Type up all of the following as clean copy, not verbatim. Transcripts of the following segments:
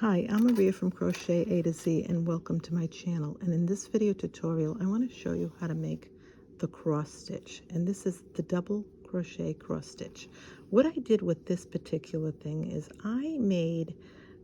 Hi, I'm Maria from Crochet A to Z and welcome to my channel. And in this video tutorial, I want to show you how to make the cross stitch. And this is the double crochet cross stitch. What I did with this particular thing is I made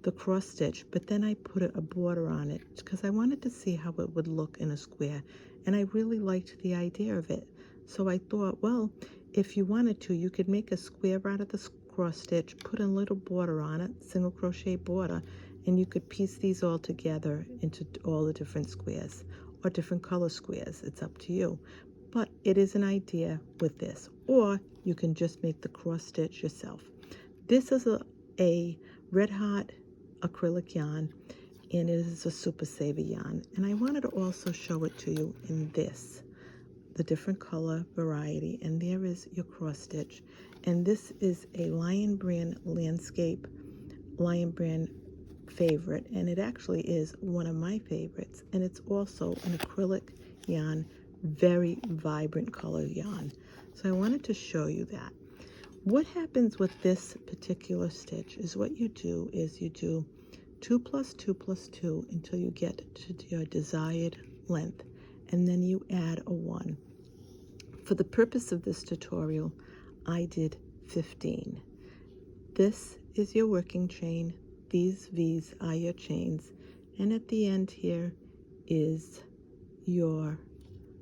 the cross stitch, but then I put a border on it because I wanted to see how it would look in a square. And I really liked the idea of it. So I thought, well, if you wanted to, you could make a square out of the cross stitch, put a little border on it, single crochet border, and you could piece these all together into all the different squares or different color squares. It's up to you. But it is an idea with this. Or you can just make the cross stitch yourself. This is a red hot acrylic yarn, and it is a super saver yarn. And I wanted to also show it to you in this, the different color variety. And there is your cross stitch. And this is a Lion Brand Landscape, Lion Brand favorite, and it actually is one of my favorites. And it's also an acrylic yarn, very vibrant color yarn. So I wanted to show you that. What happens with this particular stitch is what you do is you do 2 plus 2 plus 2 until you get to your desired length, and then you add a 1. For the purpose of this tutorial, I did 15. This is your working chain. These V's are your chains, and at the end here is your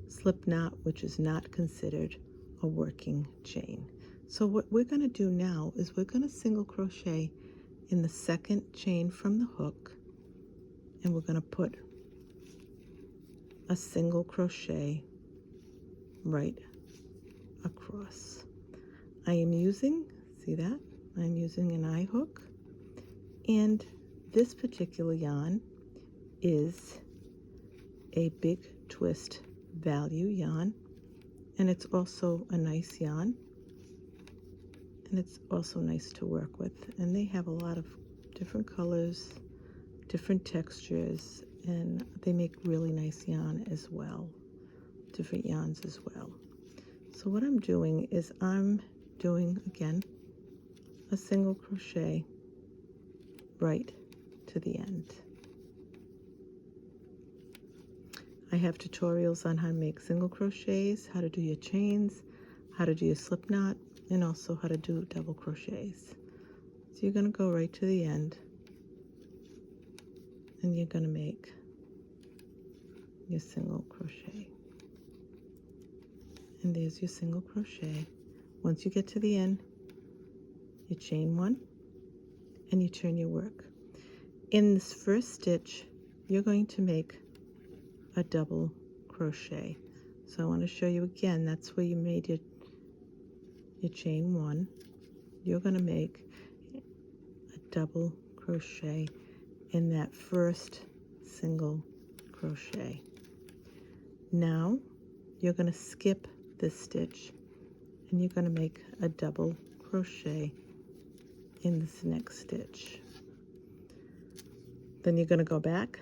slip knot, which is not considered a working chain. So what we're going to do now is we're going to single crochet in the second chain from the hook, and we're going to put a single crochet right across. I am using, see that? I'm using an eye hook. And this particular yarn is a big twist value yarn, and it's also a nice yarn, and it's also nice to work with. And they have a lot of different colors, different textures, and they make really nice yarn as well, different yarns as well. So what I'm doing is I'm doing, again, a single crochet right to the end. I have tutorials on how to make single crochets, how to do your chains, how to do your slip knot, and also how to do double crochets. So you're going to go right to the end, and you're going to make your single crochet. And there's your single crochet. Once you get to the end, you chain 1, and you turn your work. In this first stitch, you're going to make a double crochet. So I want to show you again, that's where you made your chain 1. You're going to make a double crochet in that first single crochet. Now you're going to skip this stitch, and you're going to make a double crochet in this next stitch. Then you're going to go back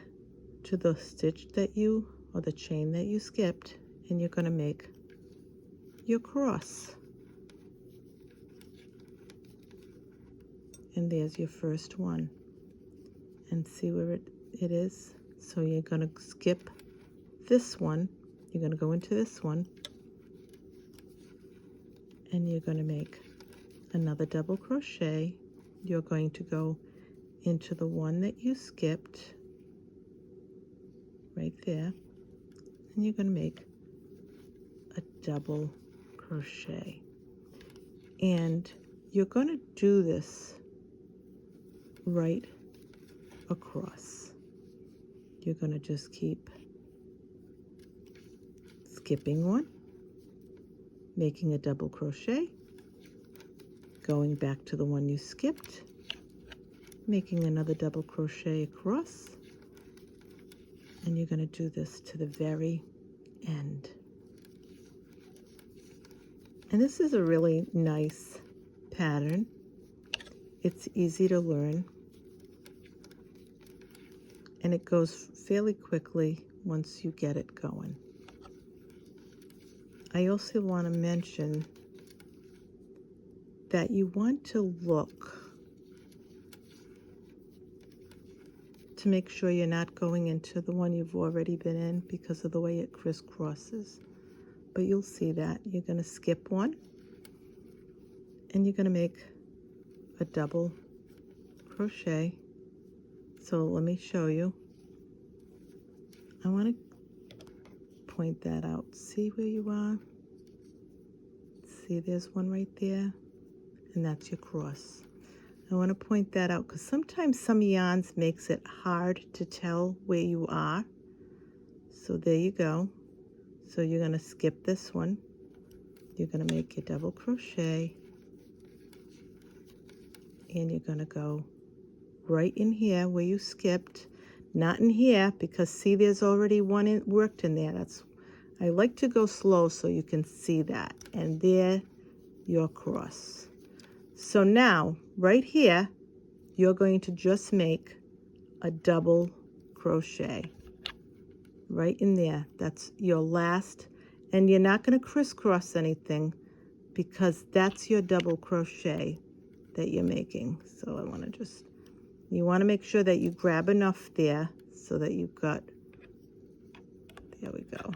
to the stitch that you, or the chain that you skipped, and you're going to make your cross. And there's your first one. And see where it is? So you're going to skip this one, you're going to go into this one, and you're going to make another double crochet. You're going to go into the one that you skipped right there, and you're going to make a double crochet. And you're going to do this right across. You're going to just keep skipping one, making a double crochet, going back to the one you skipped, making another double crochet across, and you're going to do this to the very end. And this is a really nice pattern. It's easy to learn, and it goes fairly quickly once you get it going. I also want to mention that you want to look to make sure you're not going into the one you've already been in because of the way it crisscrosses. But you'll see that. You're going to skip one, and you're going to make a double crochet. So let me show you. I want to point that out. See where you are? See, there's one right there, and that's your cross. I want to point that out because sometimes some yarns makes it hard to tell where you are. So there you go. So you're going to skip this one. You're going to make your double crochet, and you're going to go right in here where you skipped, not in here, because see, there's already one worked in there. I like to go slow so you can see that. And there, your cross. So now, right here, you're going to just make a double crochet right in there. That's your last, and you're not going to crisscross anything because that's your double crochet that you're making. So I want to just, you want to make sure that you grab enough there so that you've got, there we go.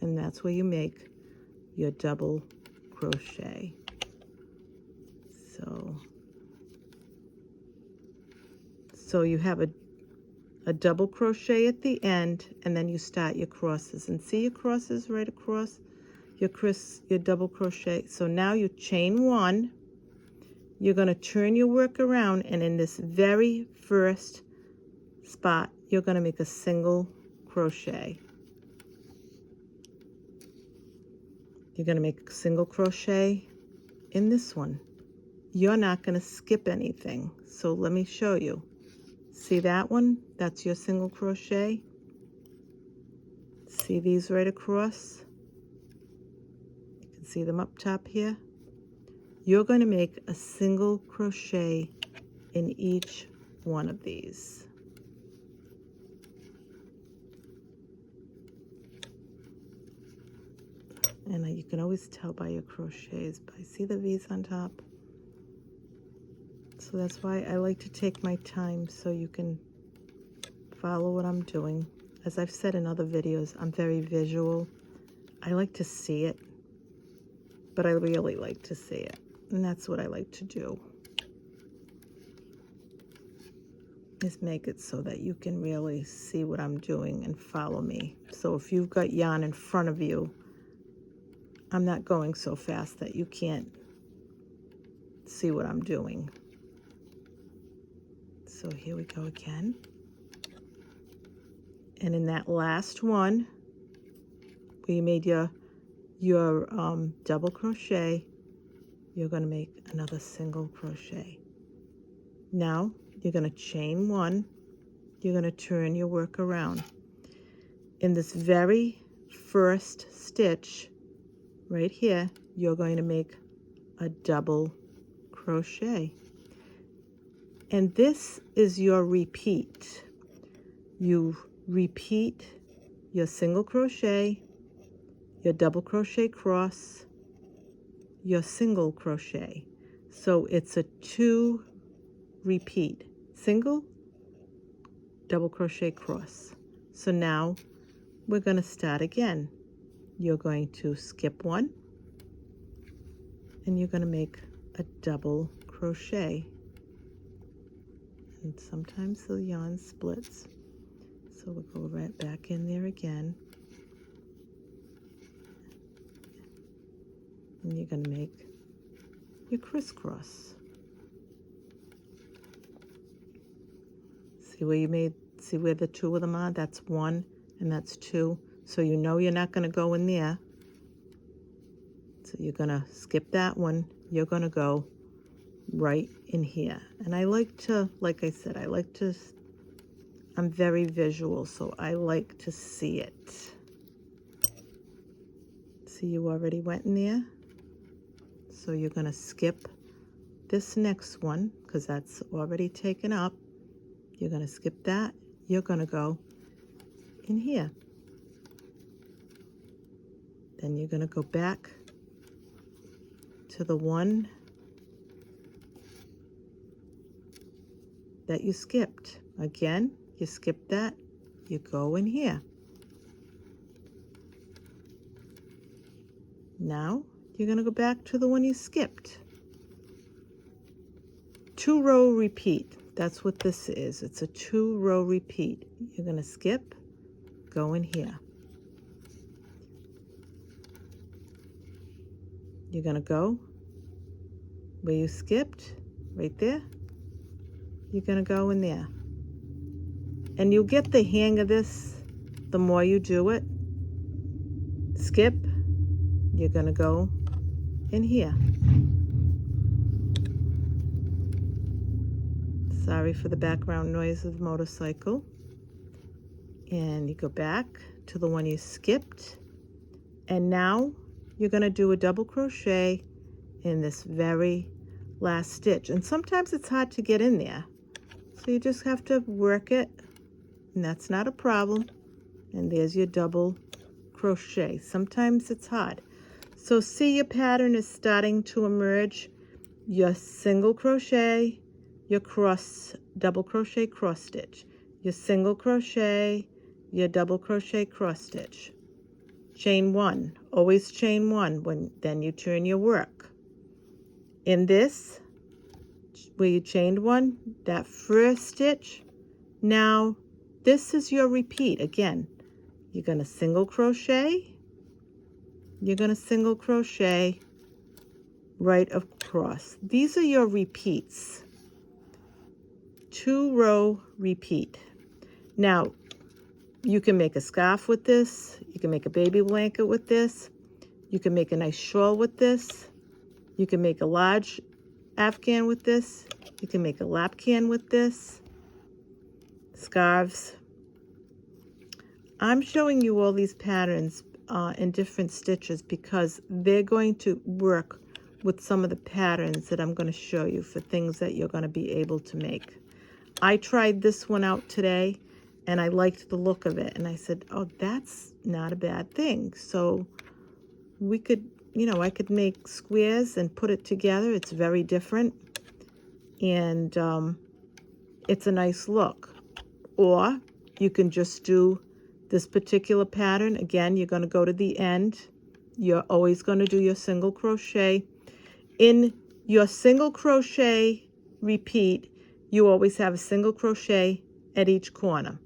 And that's where you make your double crochet. So you have a double crochet at the end, and then you start your crosses. And see your crosses right across your double crochet. So now you chain one. You're going to turn your work around, and in this very first spot, you're going to make a single crochet. You're going to make a single crochet in this one. You're not going to skip anything. So let me show you. See that one? That's your single crochet. See these right across? You can see them up top here. You're going to make a single crochet in each one of these. And you can always tell by your crochets, but I see the V's on top. So that's why I like to take my time so you can follow what I'm doing. As I've said in other videos, I'm very visual. I like to see it, but I really like to see it. And that's what I like to do, is make it so that you can really see what I'm doing and follow me. So if you've got yarn in front of you, I'm not going so fast that you can't see what I'm doing. So here we go again. And in that last one, where you made your double crochet, you're going to make another single crochet. Now you're going to chain one. You're going to turn your work around. In this very first stitch right here, you're going to make a double crochet. And this is your repeat. You repeat your single crochet, your double crochet cross, your single crochet. So it's a 2 repeat, single, double crochet cross. So now we're going to start again. You're going to skip one, and you're going to make a double crochet. And sometimes the yarn splits, so we'll go right back in there again, and you're going to make your crisscross. See where the 2 of them are? That's 1 and that's 2. So you know you're not going to go in there. So you're going to skip that one. You're going to go right in here. And I like to, like I said, I'm very visual, so I like to see it. See, you already went in there. So you're going to skip this next one because that's already taken up. You're going to skip that. You're going to go in here. Then you're going to go back to the one that you skipped. Again, you skip that, you go in here. Now you're going to go back to the one you skipped. 2-row repeat. That's what this is. It's a 2-row repeat. You're going to skip, go in here. You're going to go where you skipped, right there. You're going to go in there. And you'll get the hang of this the more you do it. Skip, you're going to go in here. Sorry for the background noise of the motorcycle. And you go back to the one you skipped. And now you're going to do a double crochet in this very last stitch. And sometimes it's hard to get in there. So you just have to work it. And that's not a problem. And there's your double crochet. Sometimes it's hard. So see, your pattern is starting to emerge. Your single crochet, your double crochet cross stitch, your single crochet, your double crochet cross stitch, chain 1, always chain 1 then you turn your work. In this, where you chained 1, that first stitch, now this is your repeat. Again, you're going to single crochet, you're going to single crochet right across. These are your repeats. 2-row repeat. Now, you can make a scarf with this. You can make a baby blanket with this. You can make a nice shawl with this. You can make a large afghan with this. You can make a lapcan with this. Scarves. I'm showing you all these patterns in different stitches because they're going to work with some of the patterns that I'm going to show you for things that you're going to be able to make. I tried this one out today and I liked the look of it, and I said, oh, that's not a bad thing. So we could, I could make squares and put it together. It's very different, and it's a nice look. Or you can just do this particular pattern. Again, you're going to go to the end. You're always going to do your single crochet. In your single crochet repeat, you always have a single crochet at each corner.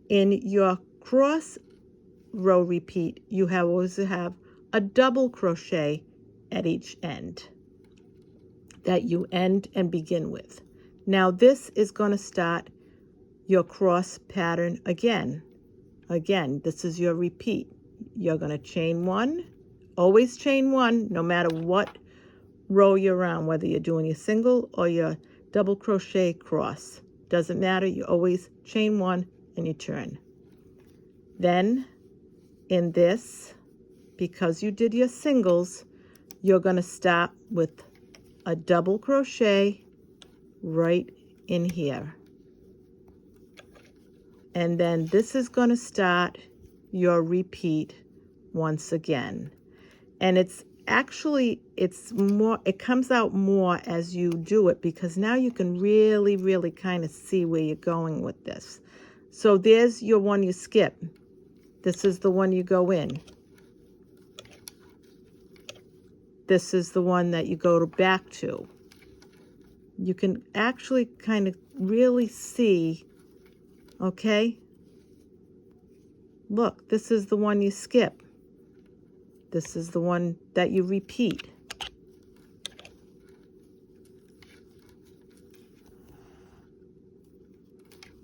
In your cross row repeat, you always have a double crochet at each end that you end and begin with. Now this is going to start your cross pattern again. Again, this is your repeat. You're going to chain 1, always chain 1, no matter what row you're on, whether you're doing your single or your double crochet cross. Doesn't matter, you always chain 1 and you turn. Then in this, because you did your singles, you're going to start with a double crochet right in here. And then this is going to start your repeat once again. And it comes out more as you do it, because now you can really kind of see where you're going with this. So there's your one you skip. This is the one you go in. This is the one that you go back to. You can actually kind of really see, okay? Look, this is the one you skip. This is the one that you repeat.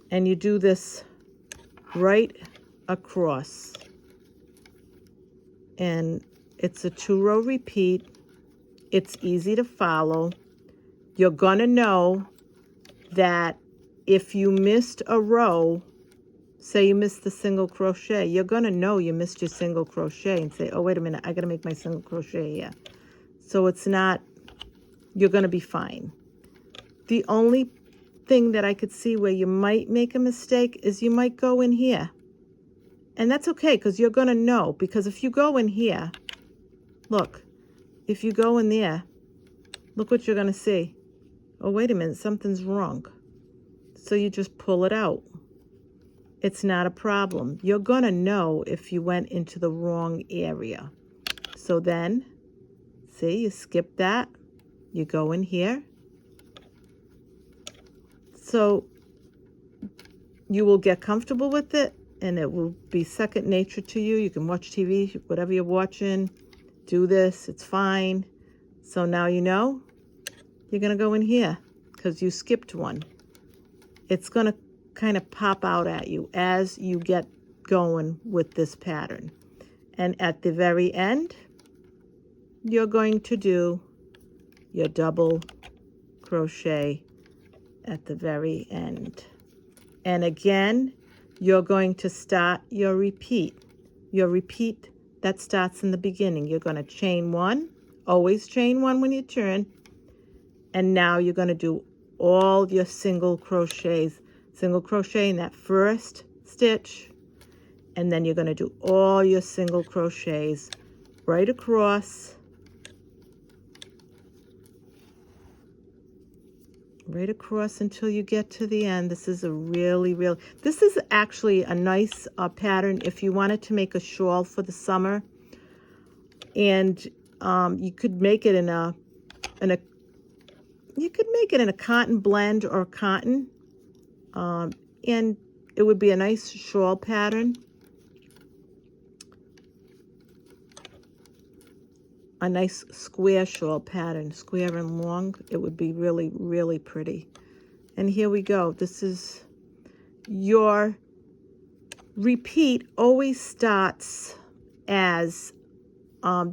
And you do this right across. And it's a 2-row repeat. It's easy to follow. You're going to know that if you missed a row, say you missed the single crochet, you're going to know you missed your single crochet and say, oh, wait a minute, I got to make my single crochet here. So it's not, you're going to be fine. The only thing that I could see where you might make a mistake is you might go in here. And that's okay, because you're going to know, because if you go in here, look, if you go in there, look what you're going to see. Oh, wait a minute, something's wrong. So you just pull it out. It's not a problem. You're going to know if you went into the wrong area. So then, see, you skip that. You go in here. So you will get comfortable with it, and it will be second nature to you. You can watch TV, whatever you're watching. Do this. It's fine. So now you know you're going to go in here because you skipped one. It's going to kind of pop out at you as you get going with this pattern. And at the very end, you're going to do your double crochet at the very end. And again, you're going to start your repeat. Your repeat that starts in the beginning. You're going to chain one, always chain one when you turn. And now you're going to do all your single crochets. Single crochet in that first stitch, and then you're going to do all your single crochets right across, until you get to the end. This is this is actually a nice pattern if you wanted to make a shawl for the summer. And you could make it in a cotton blend or cotton. And it would be a nice shawl pattern. A nice square shawl pattern, square and long. It would be really, really pretty. And here we go. This is your repeat always starts as,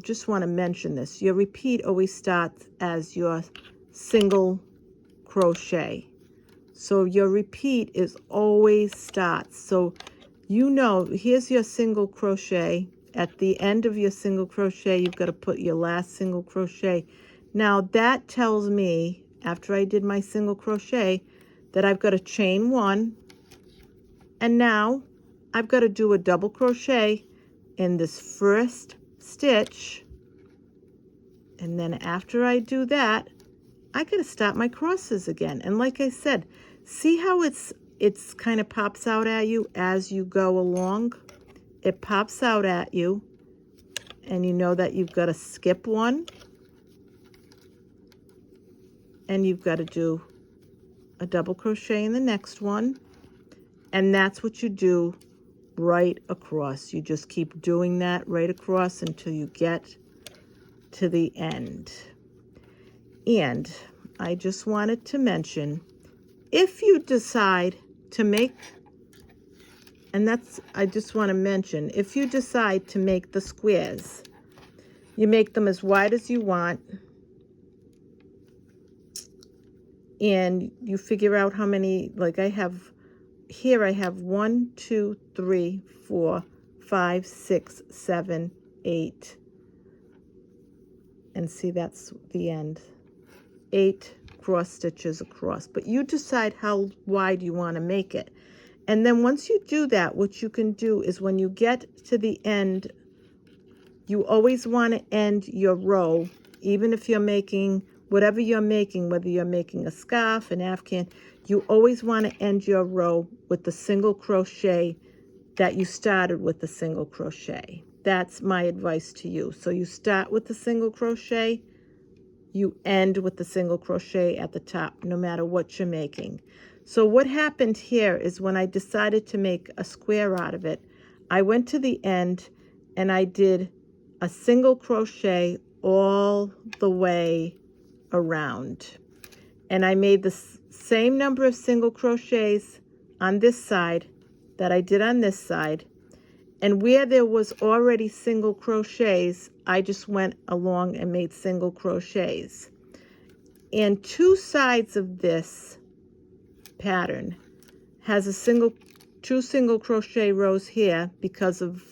just want to mention this. Your repeat always starts as your single crochet. So your repeat is always starts. So you know, here's your single crochet. At the end of your single crochet, you've got to put your last single crochet. Now that tells me, after I did my single crochet, that I've got to chain one. And now I've got to do a double crochet in this first stitch. And then after I do that, I got to start my crosses again. And like I said, see how it's kind of pops out at you as you go along? It pops out at you, and you know that you've got to skip one, and you've got to do a double crochet in the next one, and that's what you do right across. You just keep doing that right across until you get to the end. And I just wanted to mention, if you decide to make, and that's, I just want to mention, if you decide to make the squares, you make them as wide as you want, and you figure out how many, like I have, here I have 1, 2, 3, 4, 5, 6, 7, 8, and see, that's the end. 8 cross stitches across, but you decide how wide you want to make it. And then once you do that, what you can do is when you get to the end, you always want to end your row, even if you're making whatever you're making, whether you're making a scarf, an afghan, you always want to end your row with the single crochet that you started with the single crochet. That's my advice to you. So you start with the single crochet, you end with the single crochet at the top, no matter what you're making. So what happened here is when I decided to make a square out of it, I went to the end and I did a single crochet all the way around. And I made the same number of single crochets on this side that I did on this side. And where there was already single crochets, I just went along and made single crochets. And two sides of this pattern has two single crochet rows here because of,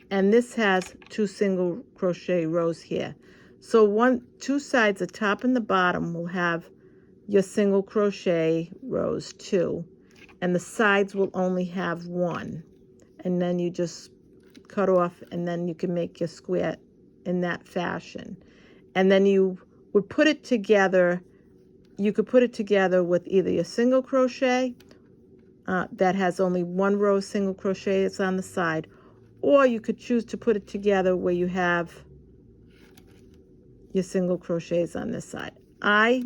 and this has 2 single crochet rows here. So two sides, the top and the bottom, will have your single crochet rows 2, and the sides will only have 1. And then you just cut off, and then you can make your square in that fashion. And then you would put it together you could put it together with either your single crochet that has only one row of single crochet that's on the side, or you could choose to put it together where you have your single crochets on this side. I'm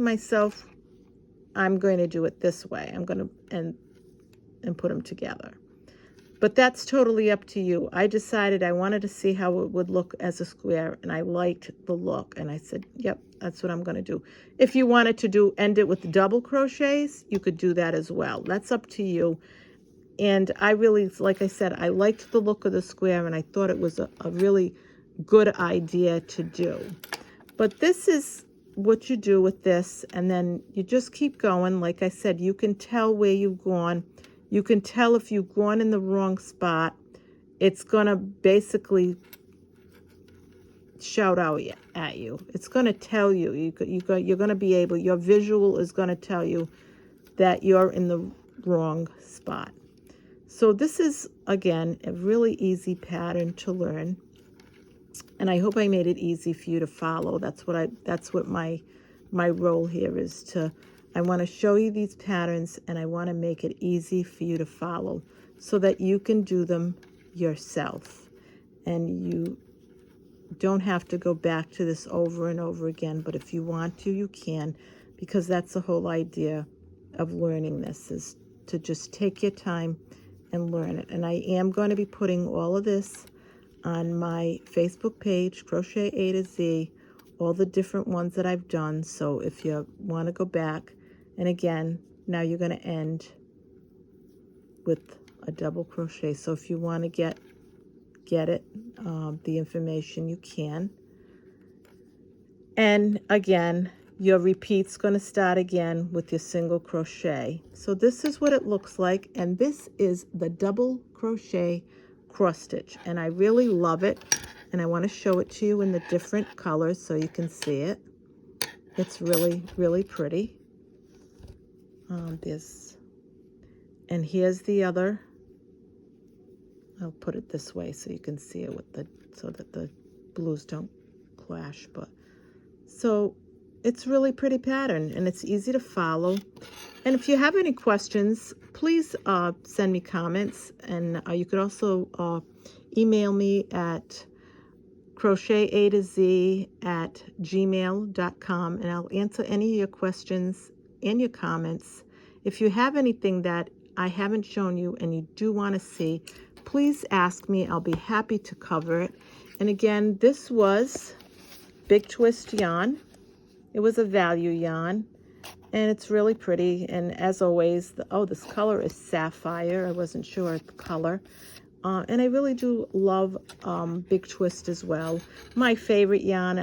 going to do it this way. I'm going to and put them together. But that's totally up to you. I decided I wanted to see how it would look as a square, and I liked the look, and I said, yep, that's what I'm going to do. If you wanted to end it with double crochets, you could do that as well. That's up to you. And I really, like I said, I liked the look of the square, and I thought it was a really good idea to do. But this is what you do with this, and then you just keep going. Like I said, you can tell where you've gone. You can tell if you've gone in the wrong spot. It's going to basically shout out at you. It's going to tell you. You're going to be able, your visual is going to tell you that you're in the wrong spot. So this is, again, a really easy pattern to learn. And I hope I made it easy for you to follow. That's what my role here is to. I want to show you these patterns, and I want to make it easy for you to follow so that you can do them yourself. And you don't have to go back to this over and over again, but if you want to, you can, because that's the whole idea of learning this, is to just take your time and learn it. And I am going to be putting all of this on my Facebook page, Crochet A to Z, all the different ones that I've done. So if you want to go back, and again, now you're going to end with a double crochet. So if you want to get it, the information, you can. And again, your repeat's going to start again with your single crochet. So this is what it looks like, and this is the double crochet cross stitch, and I really love it, and I want to show it to you in the different colors so you can see it. It's really, really pretty. And here's the other. I'll put it this way so you can see it so that the blues don't clash. But so it's really pretty pattern, and it's easy to follow. And if you have any questions, please send me comments, and you could also email me at crochetatoz@gmail.com, and I'll answer any of your questions and your comments. If you have anything that I haven't shown you and you do want to see, please ask me. I'll be happy to cover it. And again, this was Big Twist yarn. It was a value yarn, and it's really pretty. And as always, this color is sapphire. I wasn't sure of the color. And I really do love Big Twist as well. My favorite yarn,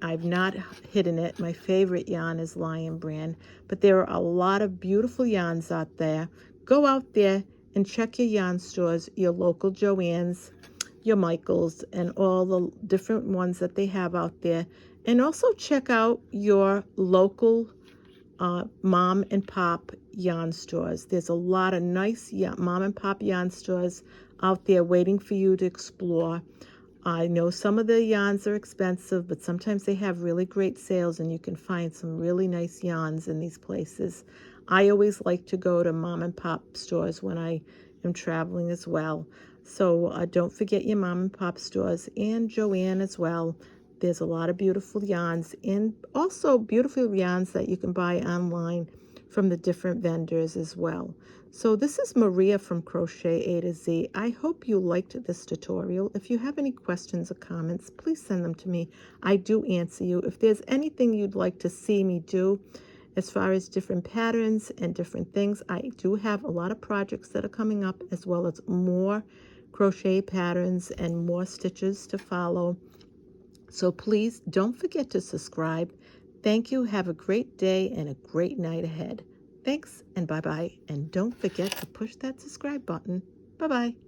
I've not hidden it. My favorite yarn is Lion Brand, but there are a lot of beautiful yarns out there. Go out there and check your yarn stores, your local Joann's, your Michaels, and all the different ones that they have out there. And also check out your local mom and pop yarn stores. There's a lot of nice mom and pop yarn stores out there waiting for you to explore. I know some of the yarns are expensive, but sometimes they have really great sales, and you can find some really nice yarns in these places. I always like to go to mom and pop stores when I am traveling as well. So don't forget your mom and pop stores, and Joann as well. There's a lot of beautiful yarns, and also beautiful yarns that you can buy online from the different vendors as well. So this is Maria from Crochet A to Z. I hope you liked this tutorial. If you have any questions or comments, please send them to me. I do answer you. If there's anything you'd like to see me do as far as different patterns and different things, I do have a lot of projects that are coming up, as well as more crochet patterns and more stitches to follow. So please don't forget to subscribe. Thank you. Have a great day and a great night ahead. Thanks, and bye-bye. And don't forget to push that subscribe button. Bye-bye.